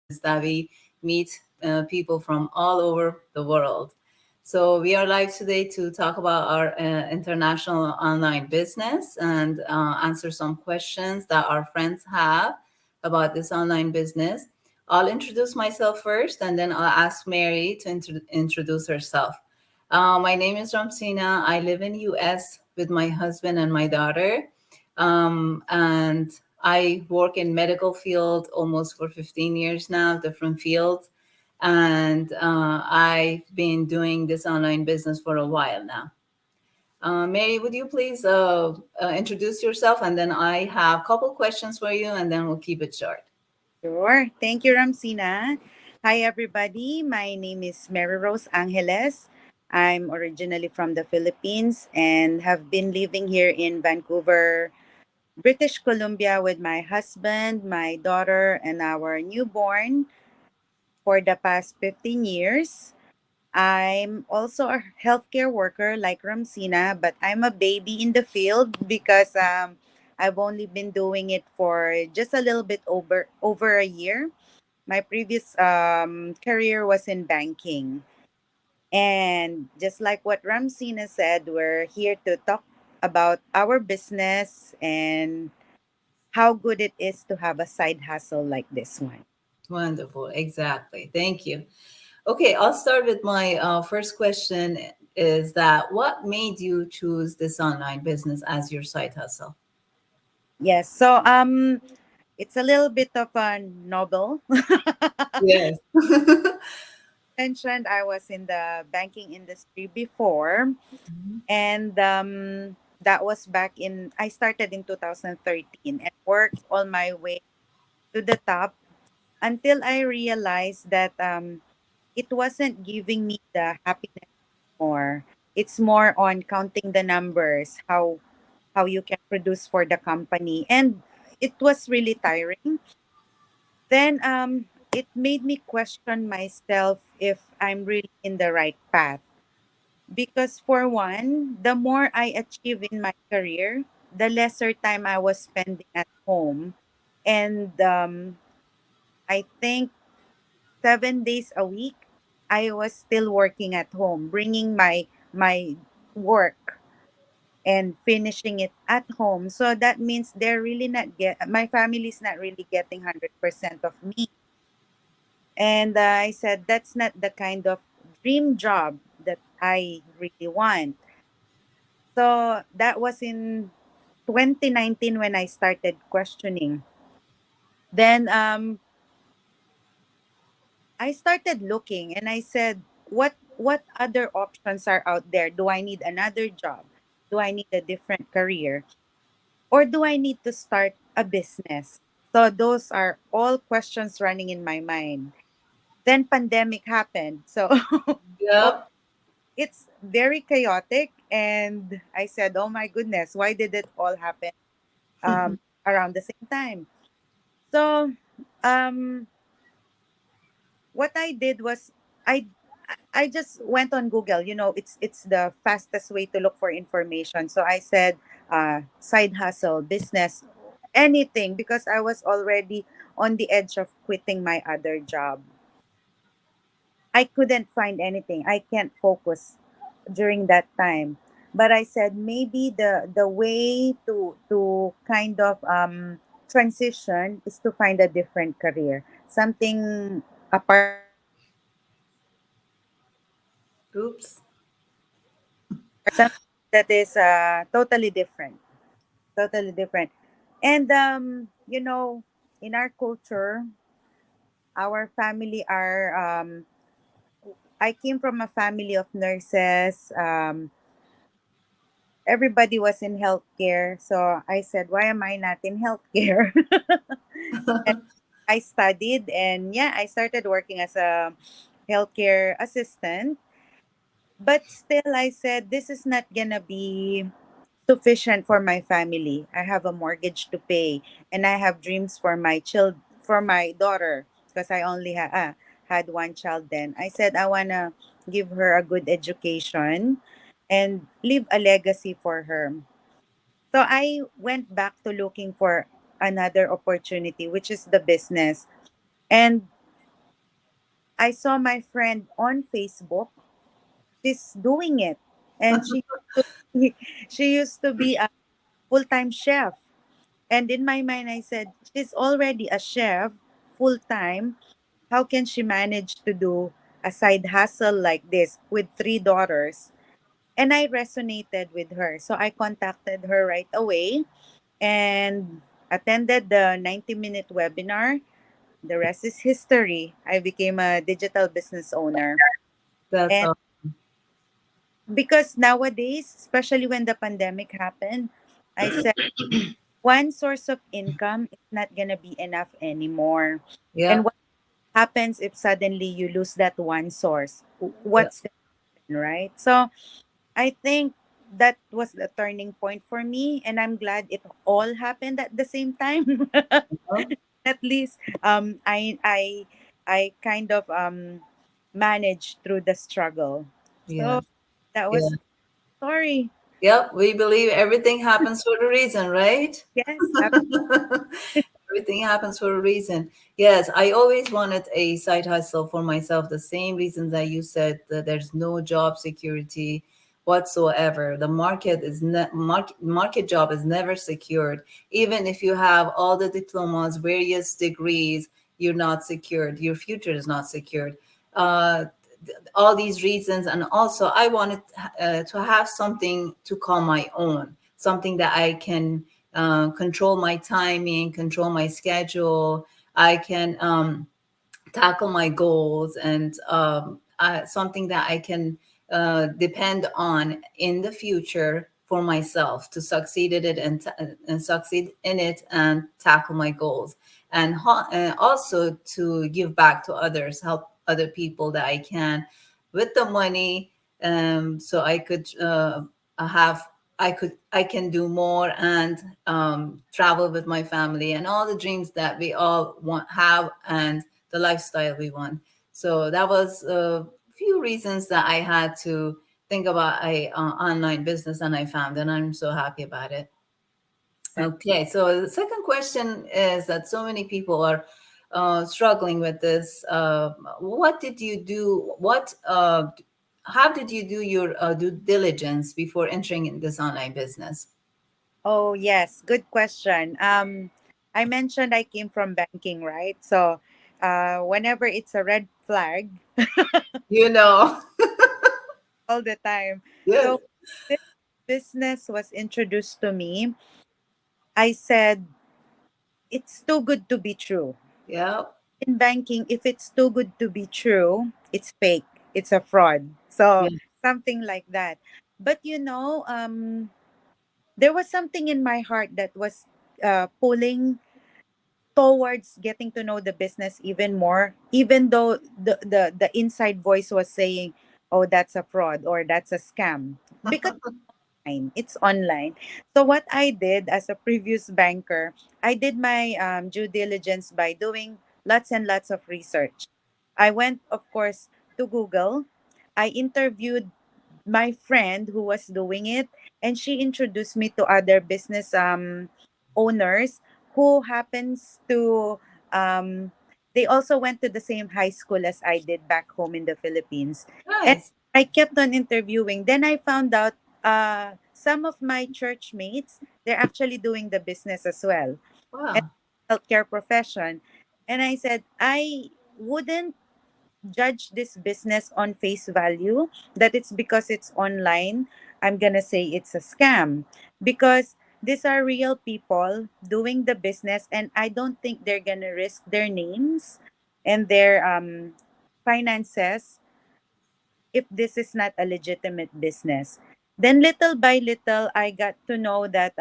that we meet people from all over the world. So we are live today to talk about our international online business and answer some questions that our friends have about this online business. I'll introduce myself first, and then I'll ask Mary to introduce herself. My name is Ramsina. I live in US with my husband and my daughter. And I work in medical field almost for 15 years now, different fields. And I've been doing this online business for a while now. Mary, would you please introduce yourself? And then I have a couple questions for you, and then we'll keep it short. Sure. Thank you, Ramsina. Hi, everybody. My name is Mary Rose Angeles. I'm originally from the Philippines and have been living here in Vancouver, British Columbia with my husband, my daughter, and our newborn for the past 15 years. I'm also a healthcare worker like Ramsina, but I'm a baby in the field because I've only been doing it for just a little bit over a year. My previous career was in banking. And just like what Ramsina said, we're here to talk about our business and how good it is to have a side hustle like this one. Wonderful. Exactly. Thank you. Okay, I'll start with my first question is that what made you choose this online business as your side hustle? Yes, so it's a little bit of a novel. Yes. Mentioned I was in the banking industry before, and that was back in I started in 2013 and worked all my way to the top until I realized that it wasn't giving me the happiness more. It's more on counting the numbers, how you can produce for the company, and it was really tiring. Then it made me question myself if I'm really in the right path. Because for one, the more I achieve in my career, the lesser time I was spending at home. And I think 7 days a week, I was still working at home, bringing my work and finishing it at home. So that means they're really not get my family's not really getting 100% of me. And I said that's not the kind of dream job that I really want. So that was in 2019 when I started questioning. Then I started looking and I said, what other options are out there? Do I need another job? Do I need a different career? Or do I need to start a business? So those are all questions running in my mind. Then pandemic happened. So oh, Yep. it's very chaotic and I said, "Oh my goodness, why did it all happen around the same time?" So um what I did was I I just went on Google. You know, it's the fastest way to look for information. So I said, side hustle, business, anything, because I was already on the edge of quitting my other job. I couldn't find anything. I can't focus during that time. But I said maybe the way to kind of transition is to find a different career, something apart from the banking, Oops. something that is totally different. And in our culture, our family are I came from a family of nurses. Everybody was in healthcare, so I said, why am I not in healthcare? And I studied, and yeah, I started working as a healthcare assistant. But still, I said, this is not gonna be sufficient for my family. I have a mortgage to pay, and I have dreams for for my daughter, because I only had one child then. I said I wanna give her a good education and leave a legacy for her. So I went back to looking for another opportunity, which is the business. And I saw my friend on Facebook. She's doing it, and she used to be a full-time chef. And in my mind, I said, she's already a chef full time. How can she manage to do a side hustle like this with three daughters? And I resonated with her. So I contacted her right away and attended the 90-minute webinar. The rest is history. I became a digital business owner. That's And all. because nowadays, especially when the pandemic happened, I said, one source of income is not going to be enough anymore. And Yep. what happens if suddenly you lose that one source? Yep. What's going to happen, right? So I think that was the turning point for me. And I'm glad it all happened at the same time. Yep. At least I kind of managed through the struggle. Yeah. So that Yeah. was story. Yep. We believe everything happens for a reason, right? Yes. Everything happens for a reason. Yes, I always wanted a side hustle for myself. The same reasons that you said, that there's no job security whatsoever. The market is market job is never secured. Even if you have all the diplomas, various degrees, you're not secured. Your future is not secured. Uh, all these reasons, and also I wanted to have something to call my own, something that I can control my timing, control my schedule. I can tackle my goals, and something that I can depend on in the future for myself to succeed at it, and succeed in it and tackle my goals, and also to give back to others, help other people that I can with the money, so I could have I can do more, and travel with my family, and all the dreams that we all want have, and the lifestyle we want. So that was a few reasons that I had to think about a online business, and I found, and I'm so happy about it. Okay, so the second question is that so many people are struggling with this. What did you do? How did you do your due diligence before entering in this online business? Oh, yes. Good question. I mentioned I came from banking, right? So, whenever it's a red flag, You know, all the time. yes, So, this business was introduced to me. I said, it's too good to be true. yeah, In banking, if it's too good to be true, it's fake. It's a fraud. So, yeah, something like that. But there was something in my heart that was pulling towards getting to know the business even more, even though the inside voice was saying, oh, that's a fraud or that's a scam, because it's online. So what I did as a previous banker, I did my due diligence by doing lots and lots of research. I went, of course, to Google. I interviewed my friend who was doing it, and she introduced me to other business owners who happens to um, they also went to the same high school as I did back home in the Philippines. And nice, I kept on interviewing. Then I found out some of my church mates, they're actually doing the business as well, and wow, healthcare profession. And I said, I wouldn't judge this business on face value, that it's because it's online I'm gonna say it's a scam, because these are real people doing the business, and I don't think they're gonna risk their names and their finances if this is not a legitimate business. Then little by little, I got to know that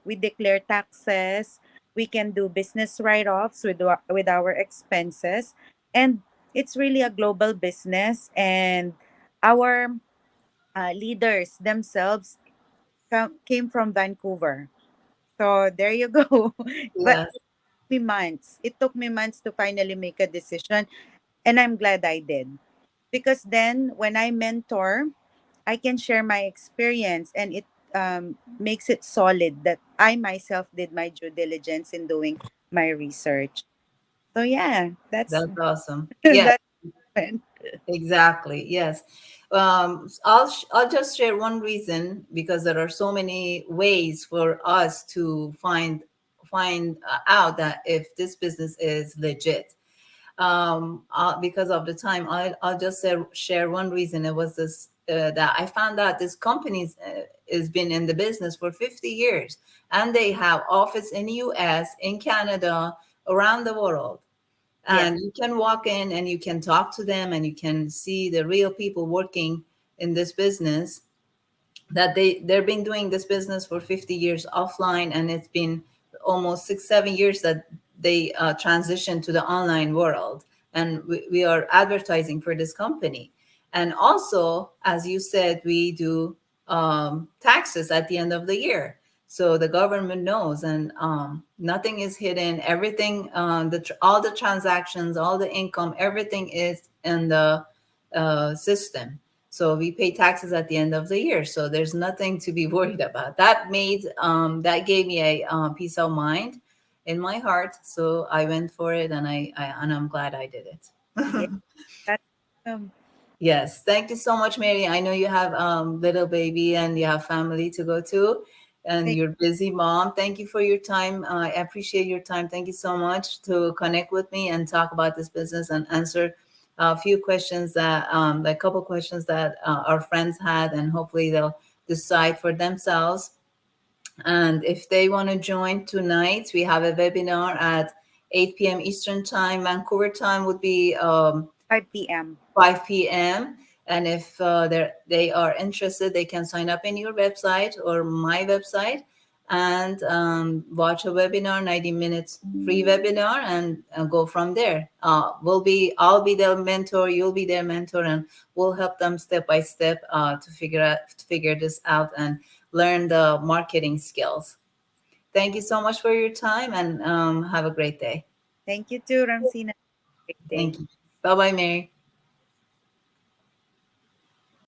we declare taxes, we can do business write-offs with our expenses, and it's really a global business. And our leaders themselves came from Vancouver. So there you go. But yes, it took me months to finally make a decision, and I'm glad I did, because then when I mentor, I can share my experience, and it makes it solid that I myself did my due diligence in doing my research. So yeah, that's that's awesome. Yeah, that. happen. Exactly. Yes. I'll just share one reason, because there are so many ways for us to find out that if this business is legit. Because of the time, I'll just share one reason. It was this that I found out this company has been in the business for 50 years, and they have office in US, in Canada, around the world. Yeah. And you can walk in and you can talk to them and you can see the real people working in this business, that they've been doing this business for 50 years offline, and it's been almost 6 7 years that they transitioned to the online world. And we are advertising for this company. And also, as you said, we do taxes at the end of the year, so the government knows. And nothing is hidden. Everything, all the transactions, all the income, everything is in the system. So we pay taxes at the end of the year. So there's nothing to be worried about. That gave me a peace of mind in my heart. So I went for it, and I'm glad I did Yeah. it. That's Yes, thank you so much, Mary. I know you have little baby and you have family to go to, and thank you're busy mom. Thank you for your time. I appreciate your time. Thank you so much to connect with me and talk about this business and answer a few questions that, a couple questions that our friends had, and hopefully they'll decide for themselves. And if they want to join tonight, we have a webinar at 8 p.m. Eastern time. Vancouver time would be 5 p.m. 5 p.m. And if they are interested, they can sign up in your website or my website and watch a webinar, 90 minutes free webinar, and go from there. I'll be their mentor, you'll be their mentor, and we'll help them step by step to figure this out and learn the marketing skills. Thank you so much for your time, and have a great day. Thank you too, Ramsina. Great day. Thank you. Bye bye, Mary.